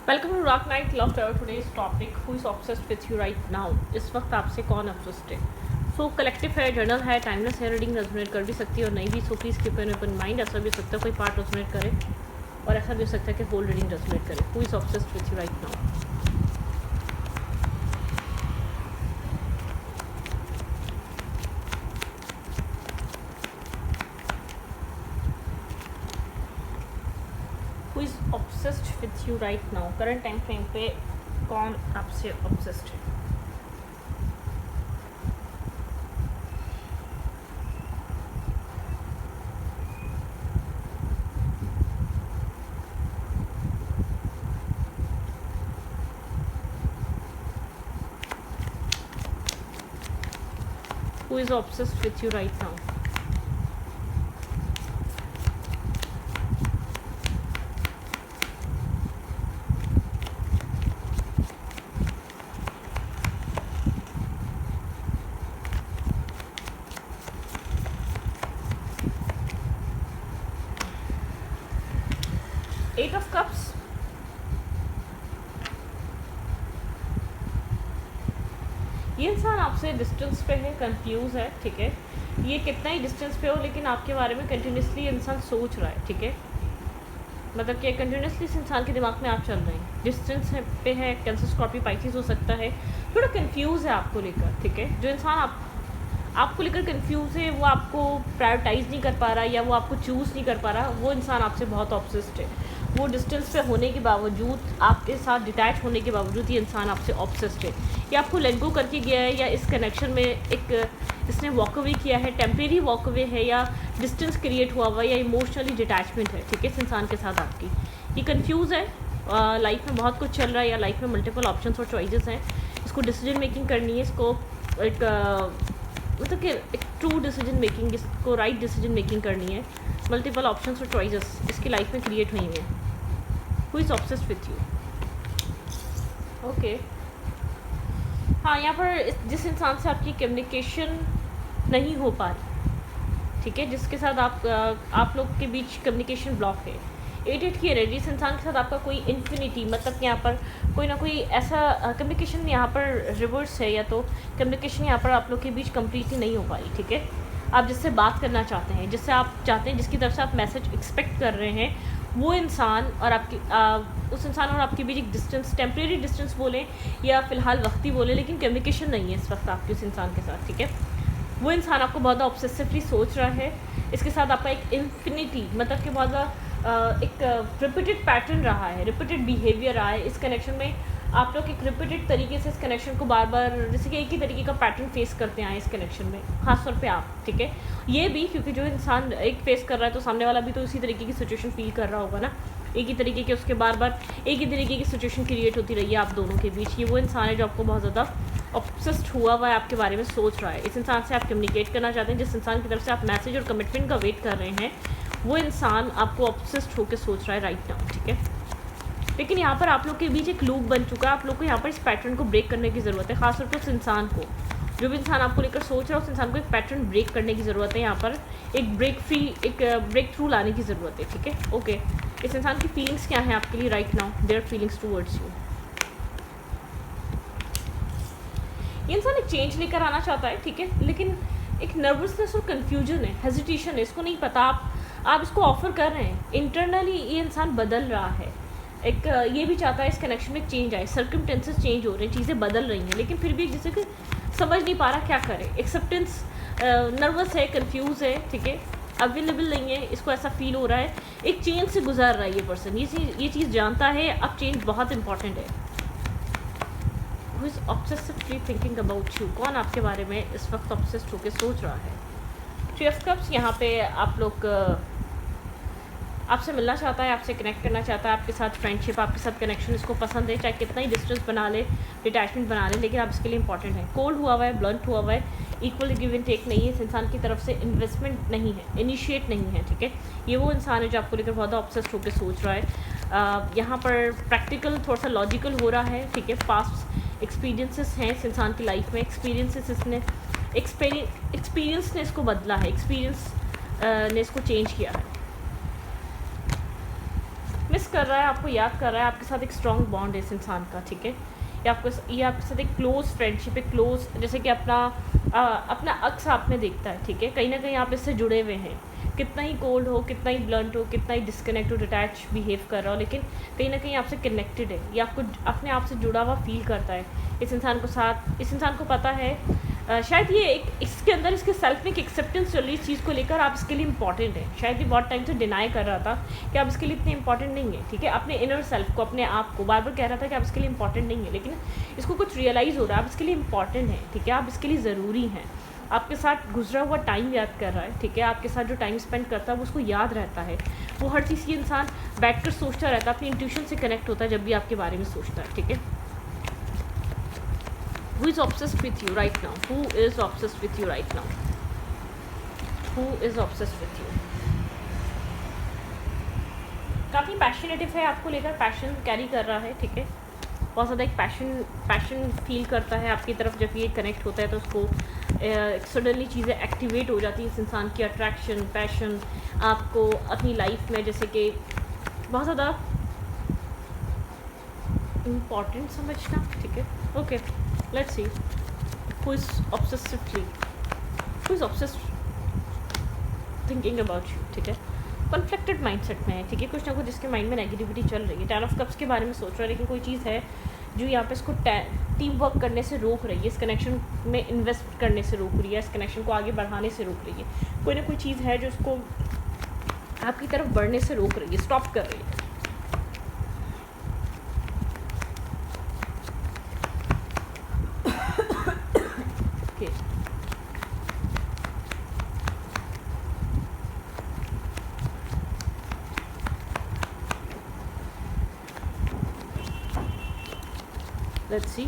Welcome to rock night love favour today's topic who is obsessed with you right now. इस वक्त आपसे कौन obsessed है? So collective है, जर्नल है, टाइमलेस है, रीडिंग रेजोनेट कर भी सकती है और नहीं भी। So please keep an open mind. ऐसा भी हो सकता है कोई पार्ट रेजोनेट करे और ऐसा भी हो सकता है कि होल रीडिंग रेजोनेट करे। Who is obsessed with you right now? Who is obsessed with you right now? Current time frame पे कौन आपसे ऑब्सेस्ड है? Who is obsessed with you right now? Eight of Cups. ये इंसान आपसे distance पे है, कंफ्यूज है, ठीक है। ये कितना ही डिस्टेंस पे हो लेकिन आपके बारे में कंटिन्यूसली इंसान सोच रहा है, ठीक है। मतलब कि कंटिन्यूसली इस इंसान के दिमाग में आप चल रहे हैं। डिस्टेंस पे है, कैंसर, स्कॉर्पियो, पाइसेस हो सकता है। थोड़ा कंफ्यूज है आपको लेकर, ठीक है। जो इंसान आपको लेकर कंफ्यूज है, वो आपको प्रायोरिटाइज नहीं कर पा रहा या वो आपको चूज़ नहीं कर पा रहा, वो इंसान आपसे बहुत ऑब्सेस्ड है। वो डिस्टेंस पे होने के बावजूद, आपके साथ डिटैच होने के बावजूद ये इंसान आपसे ऑब्सेस्ड है। या आपको लेट गो करके गया है, या इस कनेक्शन में एक इसने वॉक अवे किया है, टेम्परेरी वॉक अवे है, या डिस्टेंस क्रिएट हुआ हुआ, या इमोशनली डिटैचमेंट है, ठीक है, इस इंसान के साथ आपकी। ये कंफ्यूज है, लाइफ में बहुत कुछ चल रहा है, या लाइफ में मल्टीपल ऑप्शंस और चॉइसेस हैं। इसको डिसीजन मेकिंग करनी है, इसको एक मतलब कि एक ट्रू डिसीजन मेकिंग, इसको राइट डिसीजन मेकिंग करनी है। मल्टीपल ऑप्शंस और चॉइसेस इसकी लाइफ में क्रिएट हुई हैं। Who is obsessed with you? Okay, हाँ, यहाँ पर जिस इंसान से आपकी कम्युनिकेशन नहीं हो पा रही, ठीक है, जिसके साथ आप लोग के बीच कम्युनिकेशन ब्लॉक है। 8 की एनर्जी, इस इंसान के साथ आपका कोई इन्फिनिटी, मतलब यहाँ पर कोई ना कोई ऐसा कम्युनिकेशन यहाँ पर रिवर्स है, या तो कम्युनिकेशन यहाँ पर आप लोग के बीच कम्प्लीटली नहीं हो पाई, ठीक है। आप जिससे बात करना चाहते हैं, जिससे आप चाहते हैं, जिसकी तरफ से आप मैसेज एक्सपेक्ट कर रहे हैं, वो इंसान और उस इंसान और आपके बीच एक डिस्टेंस, टेम्परेरी डिस्टेंस बोलें या फ़िलहाल वक्ती बोलें, लेकिन कम्युनिकेशन नहीं है इस वक्त आपके उस इंसान के साथ, ठीक है। वो इंसान आपको बहुत ज़्यादा ऑब्सेसिवली सोच रहा है। इसके साथ आपका एक इन्फिनिटी, मतलब कि बहुत ज़्यादा एक रिपीटेड पैटर्न रहा है, रिपीटेड बिहेवियर रहा है इस कनेक्शन में। आप लोग एक रिपीटेड तरीके से इस कनेक्शन को बार बार, जैसे कि एक ही तरीके का पैटर्न फेस करते आए इस कनेक्शन में, खासतौर पे आप, ठीक है। ये भी क्योंकि जो इंसान एक फेस कर रहा है तो सामने वाला भी तो इसी तरीके की सिचुएशन फील कर रहा होगा ना। एक ही तरीके के उसके बार बार एक ही तरीके की सिचुएशन क्रिएट होती रही है आप दोनों के बीच। ये वो इंसान है जो आपको बहुत ज़्यादा ऑब्सेस्ड हुआ है, आपके बारे में सोच रहा है। इस इंसान से आप कम्युनिकेट करना चाहते हैं, जिस इंसान की तरफ से आप मैसेज और कमिटमेंट का वेट कर रहे हैं, वो इंसान आपको ऑब्सेस्ड होकर सोच रहा है राइट नाउ, ठीक है। लेकिन यहाँ पर आप लोग के बीच एक लूप बन चुका है। आप लोग को यहाँ पर इस पैटर्न को ब्रेक करने की ज़रूरत है, खासतौर पर उस इंसान को, जो भी इंसान आपको लेकर सोच रहा है, उस इंसान को एक पैटर्न ब्रेक करने की ज़रूरत है। यहाँ पर एक ब्रेक थ्रू लाने की ज़रूरत है, ठीक है। ओके, इस इंसान की फीलिंग्स क्या हैं आपके लिए right now? Their feelings towards you. ये इंसान एक चेंज लेकर आना चाहता है, ठीक है, लेकिन एक नर्वसनेस और कन्फ्यूजन है, हेजिटेशन है, इसको नहीं पता। आप इसको ऑफर कर रहे हैं, इंटरनली ये इंसान बदल रहा है। एक ये भी चाहता है इस कनेक्शन में चेंज आए, सर्कमस्टेंसेस चेंज हो रहे हैं, चीज़ें बदल रही हैं, लेकिन फिर भी जैसे कि समझ नहीं पा रहा क्या करे। एक्सेप्टेंस, नर्वस है, कंफ्यूज है, ठीक है, अवेलेबल नहीं है, इसको ऐसा फील हो रहा है। एक चेंज से गुजर रहा है ये पर्सन, ये चीज़ जानता है अब चेंज बहुत इंपॉर्टेंट है। Who is obsessively thinking about you? कौन आपके बारे में इस वक्त ऑब्सेस्ड होकर सोच रहा है? 3 ऑफ कप्स, यहाँ पे आप लोग आपसे मिलना चाहता है, आपसे कनेक्ट करना चाहता है, आपके साथ फ्रेंडशिप, आपके साथ कनेक्शन इसको पसंद है, चाहे कितना ही डिस्टेंस बना ले, डिटैचमेंट बना ले, लेकिन आप इसके लिए इंपॉर्टेंट है। कोल्ड हुआ हुआ है, ब्लंट हुआ हुआ है, इक्वल गिव एंड टेक नहीं है, इस इंसान की तरफ से इन्वेस्टमेंट नहीं है, इनिशिएट नहीं है, ठीक है। ये वो इंसान है जो आपको लेकर बहुत ऑब्सेस्ड होकर सोच रहा है। यहाँ पर प्रैक्टिकल, थोड़ा सा लॉजिकल हो रहा है, ठीक है। पास्ट एक्सपीरियंसेस हैं इस इंसान की लाइफ में, एक्सपीरियंस ने इसको बदला है, एक्सपीरियंस ने इसको चेंज किया है। कर रहा है, आपको याद कर रहा है, आपके साथ एक स्ट्रॉन्ग बॉन्ड है इस इंसान का, ठीक है। ये आपके साथ एक क्लोज़ फ्रेंडशिप है, क्लोज़, जैसे कि अपना अक्स आप में देखता है, ठीक है। कहीं ना कहीं आप इससे जुड़े हुए हैं, कितना ही कोल्ड हो, कितना ही ब्लंट हो, कितना ही डिस्कनेक्ट हो, डिटैच बिहेव कर रहा हो, लेकिन कहीं ना कहीं आपसे कनेक्टेड है, ये आपको अपने आप से जुड़ा हुआ फील करता है इस इंसान को पता है शायद ये इसके अंदर इसके सेल्फ में एक एक्सेप्टेंस चल रही है इस चीज़ को लेकर, आप इसके लिए इंपॉर्टेंट है। शायद ये बहुत टाइम से डिनाई कर रहा था कि आप इसके लिए इतने इंपॉर्टेंट नहीं है, ठीक है। अपने इनर सेल्फ को, अपने आप को बार बार कह रहा था कि आप इसके लिए इंपॉर्टेंट नहीं है, लेकिन इसको कुछ रियलाइज़ हो रहा है आप इसके लिए इंपॉर्टेंट है, ठीक है। आप इसके लिए ज़रूरी हैं, आपके साथ गुजरा हुआ टाइम याद कर रहा है, ठीक है। आपके साथ जो टाइम स्पेंड करता है वो उसको याद रहता है, वो हर चीज़ की इंसान बैठकर सोचता रहता है, अपनी इंट्यूशन से कनेक्ट होता है जब भी आपके बारे में सोचता है, ठीक है। Who is obsessed with you right now? Who is obsessed with you right now? Who is obsessed with you? काफ़ी पैशनेटिव है, आपको लेकर पैशन कैरी कर रहा है, ठीक है। बहुत ज़्यादा एक पैशन फील करता है आपकी तरफ, जब ये कनेक्ट होता है तो उसको सडनली चीज़ें एक्टिवेट हो जाती हैं इस इंसान की, अट्रैक्शन, पैशन आपको अपनी लाइफ में जैसे कि बहुत ज़्यादा इम्पॉर्टेंट समझना, ठीक है। Okay, let's see who is obsessed thinking about you, ठीक है। कॉन्फ्लिक्टेड माइंडसेट में है, ठीक है। कुछ ना कुछ इसके माइंड में नेगेटिविटी चल रही है, 10 ऑफ कप्स के बारे में सोच रहा है, लेकिन कोई चीज़ है जो यहाँ पे इसको टीम वर्क करने से रोक रही है, इस कनेक्शन में इन्वेस्ट करने से रोक रही है, इस कनेक्शन को आगे बढ़ाने से रोक रही है। कोई ना कोई चीज़ है जो उसको आपकी तरफ बढ़ने से रोक रही है, स्टॉप कर रही है। Let's see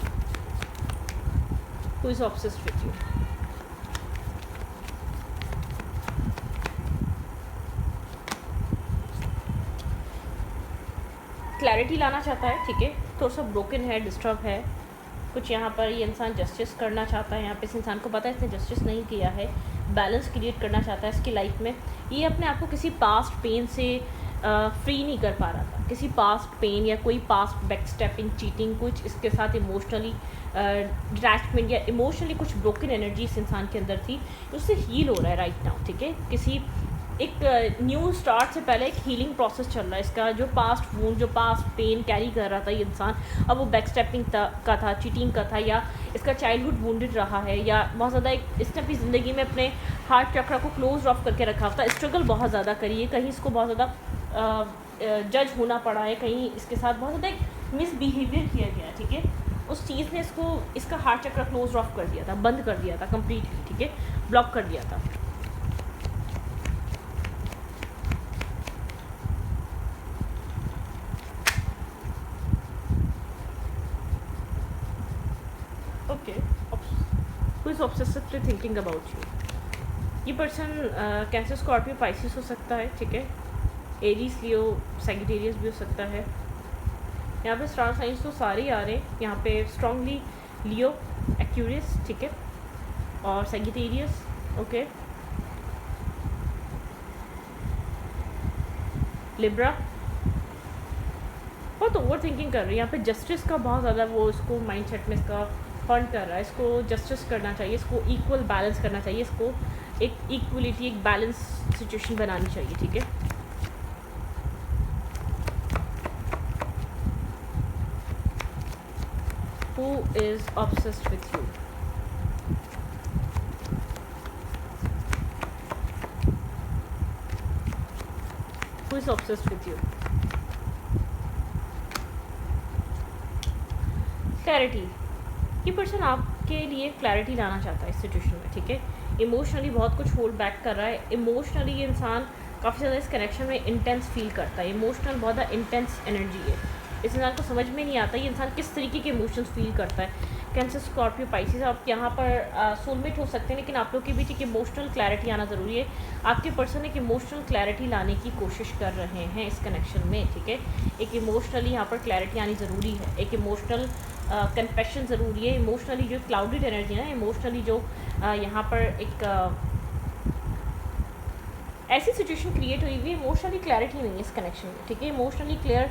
who is obsessed with you. Clarity लाना चाहता है, ठीक है। थोड़ा सा ब्रोकन है, डिस्टर्ब है कुछ, यहाँ पर ये इंसान जस्टिस करना चाहता है। यहाँ पे इस इंसान को पता है इसने जस्टिस नहीं किया है, बैलेंस क्रिएट करना चाहता है इसकी लाइफ में। ये अपने आप को किसी पास्ट पेन से फ्री नहीं कर पा रहा था, किसी पास्ट पेन या कोई पास्ट बैक स्टेपिंग, चीटिंग, कुछ इसके साथ इमोशनली डिटैचमेंट या इमोशनली कुछ ब्रोकन एनर्जी इस इंसान के अंदर थी, उससे हील हो रहा है राइट नाउ, ठीक है। किसी एक न्यू स्टार्ट से पहले एक हीलिंग प्रोसेस चल रहा है इसका। जो पास्ट वूंड, जो पास्ट पेन कैरी कर रहा था ये इंसान, अब वो बैक स्टेपिंग का था, चीटिंग का था, या इसका चाइल्डहुड वूंडेड रहा है, या बहुत ज़्यादा इसने अपनी ज़िंदगी में अपने हार्ट चक्र को क्लोज ऑफ करके रखा था, स्ट्रगल बहुत ज़्यादा करी है, कहीं इसको बहुत ज़्यादा जज होना पड़ा है, कहीं इसके साथ बहुत ज़्यादा एक मिसबिहेवियर किया गया, ठीक है। उस चीज़ ने इसका हार्ट चक्र क्लोज ऑफ कर दिया था, बंद कर दिया था कम्प्लीटली, ठीक है, ब्लॉक कर दिया था। Okay, who is obsessively thinking about you? ये पर्सन कैंसर, स्कॉर्पियो, पाइसिस हो सकता है, ठीक है। एरीज, लियो, सैजिटेरियस भी हो सकता है। यहाँ पे स्टार साइंस तो सारे आ रहे हैं यहाँ पे स्ट्रांगली, लियो, एक्यूरियस, ठीक है, और सैजिटेरियस, ओके, लिब्रा। बहुत ओवर थिंकिंग कर रही है यहाँ पे, जस्टिस का बहुत ज़्यादा वो इसको माइंडसेट में इसका हॉन्ट कर रहा है, इसको जस्टिस करना चाहिए, इसको इक्वल बैलेंस करना चाहिए, इसको एक इक्वलिटी, एक बैलेंस सिचुएशन बनानी चाहिए, ठीक है। Who is obsessed with you? Who is obsessed with you? Clarity. ये पर्सन आपके लिए क्लैरिटी लाना चाहता है इस सिचुएशन में, ठीक है। इमोशनली बहुत कुछ होल्ड बैक कर रहा है, इमोशनली ये इंसान काफ़ी ज़्यादा इस कनेक्शन में इंटेंस फील करता है, इमोशनल बहुत ज़्यादा इंटेंस एनर्जी है। इस इंसान को समझ में नहीं आता ये इंसान किस तरीके के इमोशंस फील करता है। कैंसर, स्कॉर्पियो, पाइसिस, आप यहाँ पर सोलमेट हो सकते हैं, लेकिन आप लोग के बीच एक इमोशनल क्लैरिटी आना ज़रूरी है। आपके पर्सन एक इमोशनल क्लैरिटी लाने की कोशिश कर रहे हैं इस कनेक्शन में, ठीक है। एक इमोशनली यहाँ पर क्लैरिटी आनी ज़रूरी है, एक इमोशनल कन्फेशन ज़रूरी है। इमोशनली जो क्लाउडेड एनर्जी है ना, इमोशनली जो यहाँ पर एक ऐसी सिचुएशन क्रिएट हुई हुई, इमोशनली क्लैरिटी नहीं है इस कनेक्शन में, ठीक है। इमोशनली क्लियर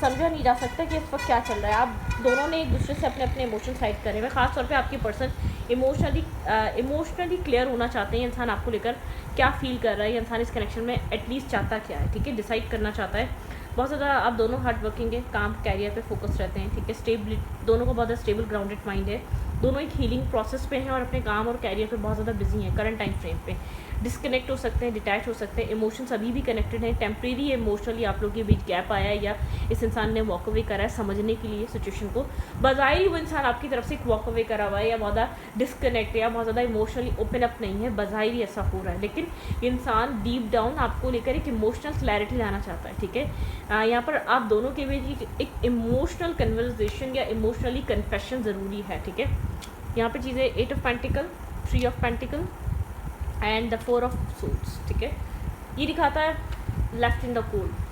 समझा नहीं जा सकता कि इस वक्त क्या चल रहा है। आप दोनों ने एक दूसरे से अपने अपने इमोशन साइड करे हुए, खासतौर पे आपकी पर्सन इमोशनली क्लियर होना चाहते हैं, इंसान आपको लेकर क्या फील कर रहा है, इंसान इस कनेक्शन में एटलीस्ट चाहता क्या है, ठीक है, डिसाइड करना चाहता है। बहुत ज़्यादा आप दोनों हार्ड वर्किंग है, काम कैरियर पे फोकस रहते हैं, ठीक है। स्टेबल दोनों को बहुत ज़्यादा स्टेबल ग्राउंडेड माइंड है, दोनों एक हीलिंग प्रोसेस पे हैं और अपने काम और कैरियर पे बहुत ज़्यादा बिजी हैं करंट टाइम फ्रेम पे। डिस्कनेक्ट हो सकते हैं, डिटैच हो सकते हैं, इमोशंस अभी भी कनेक्टेड हैं। टेम्प्रेरी इमोशनली आप लोगों के बीच गैप आया है या इस इंसान ने वॉक अवे करा है समझने के लिए सिचुएशन को। बजाय वो इंसान आपकी तरफ से एक वॉक अवे करा हुआ है या बहुत ज़्यादा डिस्कनेक्ट या बहुत ज़्यादा इमोशनली ओपन अप नहीं है, बजाय ही ऐसा हो रहा है, लेकिन इंसान डीप डाउन आपको लेकर एक इमोशनल क्लैरिटी लाना चाहता है, ठीक है। यहाँ पर आप दोनों के बीच एक इमोशनल कन्वर्सेशन या इमोशनली कन्फेशन ज़रूरी है, ठीक है। यहाँ पर चीज़ें 8 of pentacle, 3 of pentacle and the 4 of suits, ठीक है। ये दिखाता है left in the cold.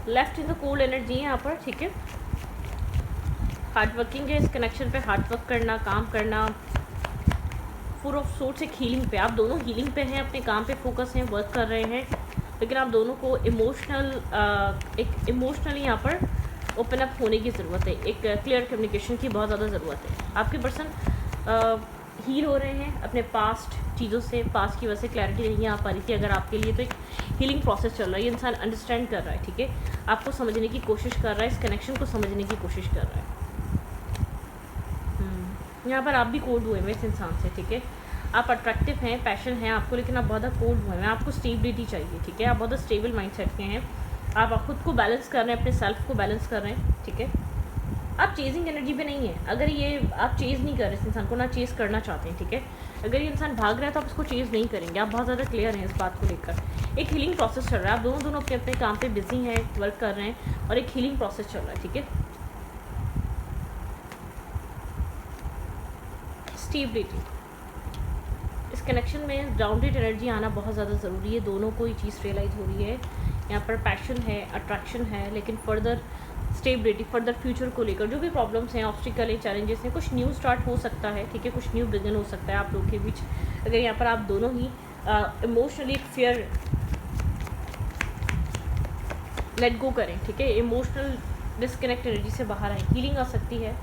Left in the cold energy है यहाँ पर, ठीक है। हार्ड वर्किंग है इस कनेक्शन पे, हार्ड वर्क करना, काम करना। 4 ऑफ सोर्ट्स एक हीलिंग पे, आप दोनों हीलिंग पे हैं, अपने काम पे फोकस हैं, वर्क कर रहे हैं, लेकिन आप दोनों को एक इमोशनली यहाँ पर ओपन अप होने की ज़रूरत है, एक क्लियर कम्युनिकेशन की बहुत ज़्यादा ज़रूरत है। आपके पर्सन हील हो रहे हैं अपने पास्ट चीज़ों से, पास्ट की वजह से क्लैरिटी नहीं आ पा रही थी अगर आपके लिए, तो एक हीलिंग प्रोसेस चल रहा है। ये इंसान अंडरस्टैंड कर रहा है, ठीक है, आपको समझने की कोशिश कर रहा है, इस कनेक्शन को समझने की कोशिश कर रहा है। यहाँ पर आप भी कोल्ड हुए हैं इस इंसान से, ठीक है। आप अट्रैक्टिव हैं, पैशन है आपको, लेकिन आप बहुत ज़्यादा कोल्ड हुए हैं, आपको स्टेबिलिटी चाहिए, ठीक है। आप बहुत स्टेबल माइंडसेट के हैं, आप खुद को बैलेंस कर रहे हैं, अपने सेल्फ को बैलेंस कर रहे हैं, ठीक है। आप चेजिंग एनर्जी पे नहीं है। अगर ये आप चेज़ नहीं कर रहे इस इंसान को, ना चेज़ करना चाहते हैं, ठीक है। अगर ये इंसान भाग रहा है तो आप उसको चेज़ नहीं करेंगे, आप बहुत ज़्यादा क्लियर हैं इस बात को लेकर। एक हीलिंग प्रोसेस चल रहा है, आप दोनों अपने अपने काम पे बिजी हैं, वर्क कर रहे हैं और एक हीलिंग प्रोसेस चल रहा है, ठीक है। स्टेबिलिटी, इस कनेक्शन में ग्राउंडेड एनर्जी आना बहुत ज़्यादा ज़रूरी है, दोनों को ये चीज़ रियलाइज़ हो रही है। यहाँ पर पैशन है, अट्रैक्शन है, लेकिन फर्दर स्टेबिलिटी, फर्दर फ्यूचर को लेकर जो भी प्रॉब्लम्स हैं, ऑब्स्टिकल हैं, चैलेंजेस हैं, कुछ न्यू स्टार्ट हो सकता है, ठीक है, कुछ न्यू बिगिन हो सकता है आप लोगों के बीच। अगर यहाँ पर आप दोनों ही इमोशनली फेयर लेट गो करें, ठीक है, इमोशनल डिस्कनेक्ट एनर्जी से बाहर आए, हीलिंग आ सकती है,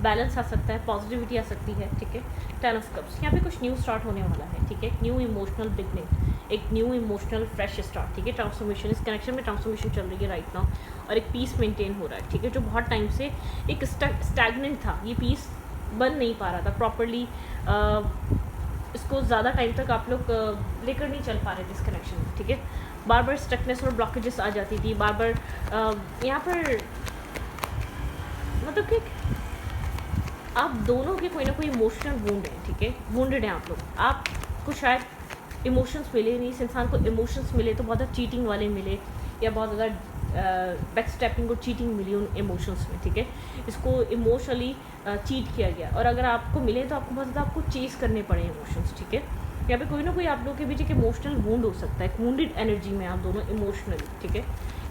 बैलेंस आ सकता है, पॉजिटिविटी आ सकती है, ठीक है। 10 ऑफ कप्स, यहाँ पे कुछ न्यू स्टार्ट होने वाला है, ठीक है, न्यू इमोशनल बिगनिंग, एक न्यू इमोशनल फ्रेश स्टार्ट, ठीक है। ट्रांसफॉर्मेशन, इस कनेक्शन में ट्रांसफॉर्मेशन चल रही है राइट नाउ और एक पीस मेंटेन हो रहा है, ठीक है, जो बहुत टाइम से एक स्टैगनेंट था, ये पीस बन नहीं पा रहा था प्रॉपरली, इसको ज़्यादा टाइम तक आप लोग लेकर नहीं चल पा रहे थे इस कनेक्शन में, ठीक है। बार बार स्टकनेस और ब्लॉकेजेस आ जाती थी, बार बार यहाँ पर मतलब कि आप दोनों के कोई ना कोई इमोशनल वुंड है, ठीक है, वुंडेड हैं आप लोग, आपको शायद इमोशंस मिले नहीं, इस इंसान को इमोशंस मिले तो बहुत ज़्यादा चीटिंग वाले मिले या बहुत ज़्यादा बैक स्टेपिंग और चीटिंग मिली उन इमोशंस में, ठीक है। इसको इमोशनली चीट किया गया और अगर आपको मिले तो आपको बहुत ज़्यादा आपको चेज़ करने पड़े इमोशंस, ठीक है। यहाँ पे कोई ना कोई आप लोगों के बीच एक इमोशनल वुंड हो सकता है, एक वुंडेड एनर्जी में आप दोनों इमोशनली, ठीक है,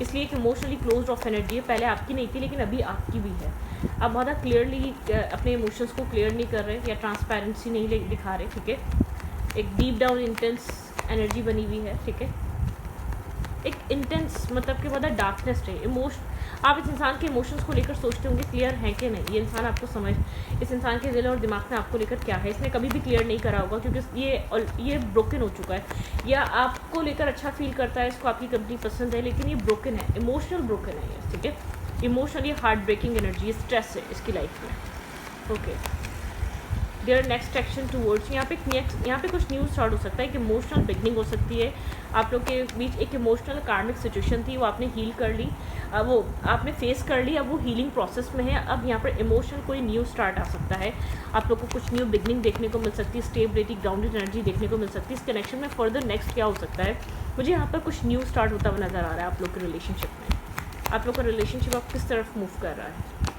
इसलिए एक इमोशनली क्लोज ऑफ एनर्जी है, पहले आपकी नहीं थी लेकिन अभी आपकी भी है। आप बहुत क्लियरली अपने इमोशंस को क्लियर नहीं कर रहे या ट्रांसपेरेंसी नहीं दिखा रहे, ठीक है। एक डीप डाउन इंटेंस एनर्जी बनी हुई है, ठीक है, एक इंटेंस मतलब कि बहुत डार्कनेस है, आप इस इंसान के इमोशंस को लेकर सोचते होंगे क्लियर है कि नहीं, ये इंसान आपको इस इंसान के दिल और दिमाग में आपको लेकर क्या है, इसने कभी भी क्लियर नहीं करा होगा क्योंकि ये ब्रोकन हो चुका है, या आपको लेकर अच्छा फील करता है, इसको आपकी कंपनी पसंद है, लेकिन ये ब्रोकन है, इमोशनल ब्रोकन है ये, ठीक है। Emotionally heart breaking energy, stress है इसकी लाइफ में, okay. Their next action towards, यहाँ पे कुछ न्यूज़ स्टार्ट हो सकता है, एक इमोशनल बिगनिंग हो सकती है, आप लोग के बीच एक इमोशनल कार्मिक सिचुएशन थी, वो आपने हील कर ली, वो आपने फेस कर ली, अब वो हीलिंग प्रोसेस में है, अब यहाँ पर इमोशनल कोई न्यू स्टार्ट आ सकता है, आप लोग को कुछ न्यू बिगनिंग देखने को मिल सकती है, स्टेबिलिटी, ग्राउंडेड एनर्जी देखने को मिल सकती है। इस कनेक्शन में फर्दर नेक्स्ट क्या हो सकता है, मुझे यहाँ पर कुछ न्यू स्टार्ट होता हुआ नज़र आ रहा है आप लोग के रिलेशनशिप में, आप लोग का रिलेशनशिप आप किस तरफ मूव कर रहा है।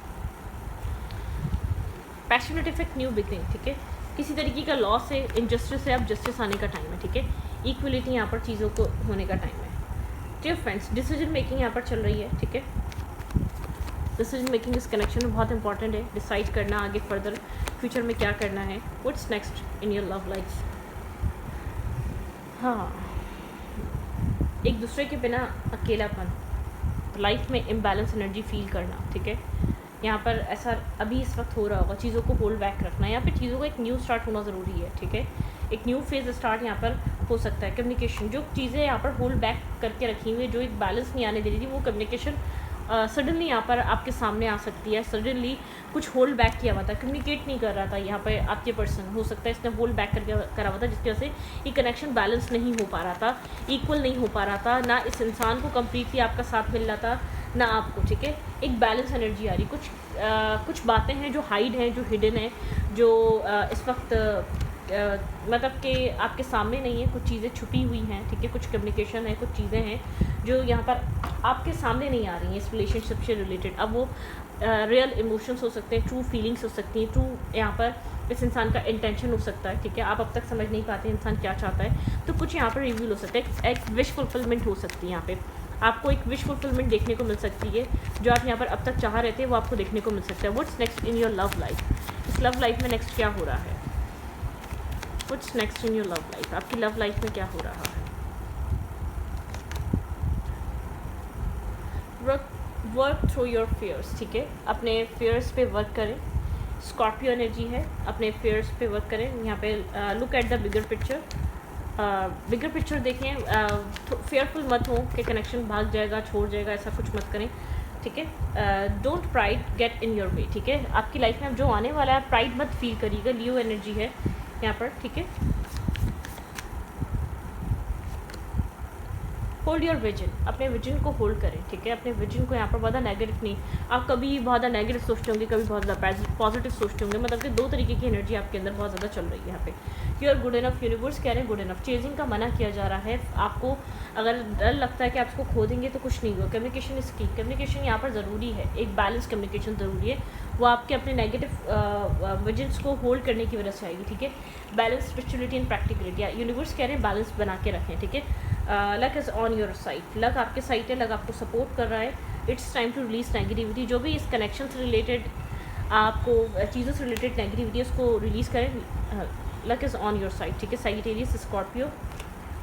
पैशनेट इफेक्ट, न्यू बिगनिंग, ठीक है, किसी तरीके का लॉस है, इनजस्टिस है, अब जस्टिस आने का टाइम है, ठीक है। इक्वलिटी यहाँ पर चीज़ों को होने का टाइम है। डियर फ्रेंड्स, डिसीजन मेकिंग यहाँ पर चल रही है, ठीक है। डिसीजन मेकिंग इस कनेक्शन में बहुत इंपॉर्टेंट है। डिसाइड करना आगे फर्दर फ्यूचर में क्या करना है, what's next in your love life. हाँ, एक दूसरे के बिना अकेलापन, लाइफ में इम्बैलेंस एनर्जी फील करना, ठीक है। यहाँ पर ऐसा अभी इस वक्त हो रहा होगा, चीज़ों को होल्ड बैक रखना, यहाँ पे चीज़ों का एक न्यू स्टार्ट होना ज़रूरी है, ठीक है। एक न्यू फेज स्टार्ट यहाँ पर हो सकता है। कम्युनिकेशन, जो चीज़ें यहाँ पर होल्ड बैक करके रखी हुई है, जो एक बैलेंस नहीं आने दे रही थी, वो कम्युनिकेशन सडनली यहाँ पर आपके सामने आ सकती है। सडनली कुछ होल्ड बैक किया हुआ था, कम्युनिकेट नहीं कर रहा था यहाँ पर आपके पर्सन, हो सकता है इसने होल्ड बैक करके करा हुआ था, जिसकी वजह से ये कनेक्शन बैलेंस नहीं हो पा रहा था, इक्वल नहीं हो पा रहा था, ना इस इंसान को कम्प्लीटली आपका साथ मिल रहा था ना आपको, ठीक है। एक बैलेंस एनर्जी आ रही, कुछ बातें हैं जो हाइड हैं, जो हिडन है, जो इस वक्त मतलब कि आपके सामने नहीं है, कुछ चीज़ें छुपी हुई हैं, ठीक है। कुछ कम्युनिकेशन है, कुछ चीज़ें हैं जो यहाँ पर आपके सामने नहीं आ रही हैं इस रिलेशनशिप से रिलेटेड। अब वो रियल इमोशंस हो सकते हैं, ट्रू फीलिंग्स हो सकती हैं, ट्रू यहाँ पर इस इंसान का इंटेंशन हो सकता है, ठीक है। आप अब तक समझ नहीं पाते इंसान क्या चाहता है, तो कुछ यहाँ पर रिवील हो सकता है। एक विश फुलफिलमेंट हो सकती है, यहाँ पे आपको एक विश फुलफिलमेंट देखने को मिल सकती है। जो आप यहाँ पर अब तक चाह रहे थे वो आपको देखने को मिल सकता है। What's next in your love life, इस लव लाइफ में नेक्स्ट क्या हो रहा है। What's next in your love life, आपकी लव लाइफ में क्या हो रहा है। वर्क थ्रू योर फियर्स, ठीक है। अपने फियर्स पे वर्क करें। स्कॉर्पियो एनर्जी है, अपने फियर्स पे वर्क करें। यहाँ पे look at the bigger picture, bigger picture देखें। फेयरफुल मत हो कि कनेक्शन भाग जाएगा, छोड़ जाएगा, ऐसा कुछ मत करें, ठीक है। Don't pride get in your way, ठीक है। आपकी लाइफ में अब जो आने वाला है, प्राइड मत फील करिएगा। लियो एनर्जी है यहाँ पर, ठीक है। होल्ड योर विजन, अपने विजन को होल्ड करें, ठीक है। अपने विजन को यहाँ पर बहुत नेगेटिव नहीं, आप कभी बहुत ज़्यादा नेगेटिव सोचते होंगे, कभी बहुत ज़्यादा पॉजिटिव सोचते होंगे, मतलब कि दो तरीके की एनर्जी आपके अंदर बहुत ज़्यादा चल रही है यहाँ पे। You are good enough, universe कह रहे हैं गुड इनफ। चेजिंग का मना किया जा रहा है आपको। अगर डर लगता है कि आप इसको खो देंगे तो कुछ नहीं होगा। कम्युनिकेशन इज की, कम्युनिकेशन यहाँ पर ज़रूरी है, एक बैलेंस कम्युनिकेशन ज़रूरी है। वो आपके अपने नेगेटिव विजन्स को होल्ड करने की वजह से आएगी, ठीक है। Balance, spirituality and practicality, universe कह रहे हैं बैलेंस बना के रखें, ठीक है। Luck is on your side, luck आपके साइड है, लक आपको सपोर्ट कर रहा है। It's time to release negativity, जो भी इस कनेक्शन से रिलेटेड आपको चीज़ों से रिलेटेड नेगेटिविटी उसको रिलीज़ करें। Luck is on your side, ठीक है। Sagittarius, Scorpio,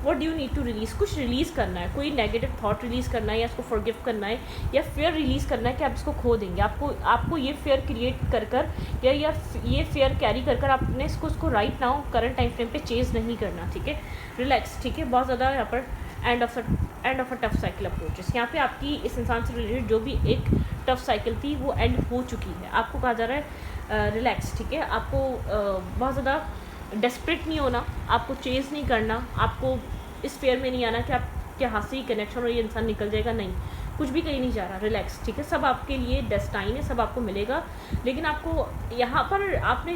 what do you need to release, कुछ रिलीज़ करना है, कोई नेगेटिव थॉट रिलीज़ करना है, या इसको फॉरगिव करना है, या फेयर रिलीज़ करना है कि आप इसको खो देंगे। आपको ये फेयर क्रिएट कर या ये फेयर कैरी कर आपने इसको right now current time frame पे चेज़ नहीं करना, ठीक है। रिलैक्स, ठीक है। बहुत ज़्यादा यहाँ पर end of a tough cycle approaches, यहाँ पे आपकी इस इंसान से रिलेटेड जो भी एक टफ साइकिल थी वो एंड हो चुकी है। आपको कहा जा रहा है रिलैक्स, ठीक है। आपको बहुत ज़्यादा डेस्परेट नहीं होना, आपको चेज़ नहीं करना, आपको इस फेयर में नहीं आना कि आपके हाथ से ही कनेक्शन और ये इंसान निकल जाएगा, नहीं, कुछ भी कहीं नहीं जा रहा। रिलैक्स, ठीक है। सब आपके लिए डेस्टाइन है, सब आपको मिलेगा, लेकिन आपको यहाँ पर आपने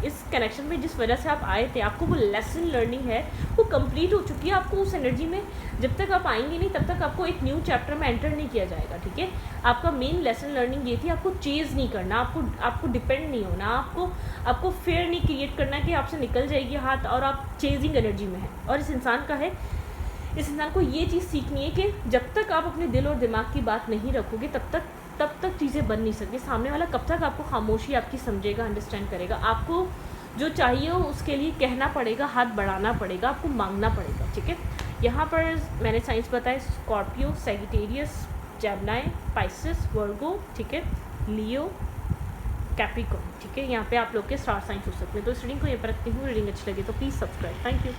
इस कनेक्शन में जिस वजह से आप आए थे, आपको वो लेसन लर्निंग है वो कंप्लीट हो चुकी है। आपको उस एनर्जी में जब तक आप आएंगे नहीं तब तक आपको एक न्यू चैप्टर में एंटर नहीं किया जाएगा, ठीक है। आपका मेन लेसन लर्निंग ये थी, आपको चेज़ नहीं करना, आपको डिपेंड नहीं होना, आपको फेयर नहीं क्रिएट करना कि आपसे निकल जाएगी हाथ और आप चेजिंग एनर्जी में हैं। और इस इंसान का है, इस इंसान को ये चीज़ सीखनी है कि जब तक आप अपने दिल और दिमाग की बात नहीं रखोगे तब तक चीज़ें बन नहीं सकती। सामने वाला कब तक आपको खामोशी आपकी समझेगा, अंडरस्टैंड करेगा। आपको जो चाहिए हो उसके लिए कहना पड़ेगा, हाथ बढ़ाना पड़ेगा, आपको मांगना पड़ेगा, ठीक है। यहाँ पर मैंने साइंस बताया, स्कॉर्पियो, सैजिटेरियस, जेमिनी, पाइसेस, वर्गो, ठीक है, लियो, कैप्रिकॉर्न, ठीक है। यहाँ पे आप लोग के स्टार साइंस हो सकते हैं। तो इस रीडिंग को ये पर रखती हूँ। रीडिंग अच्छी लगे तो प्लीज़ सब्सक्राइब। Thank you.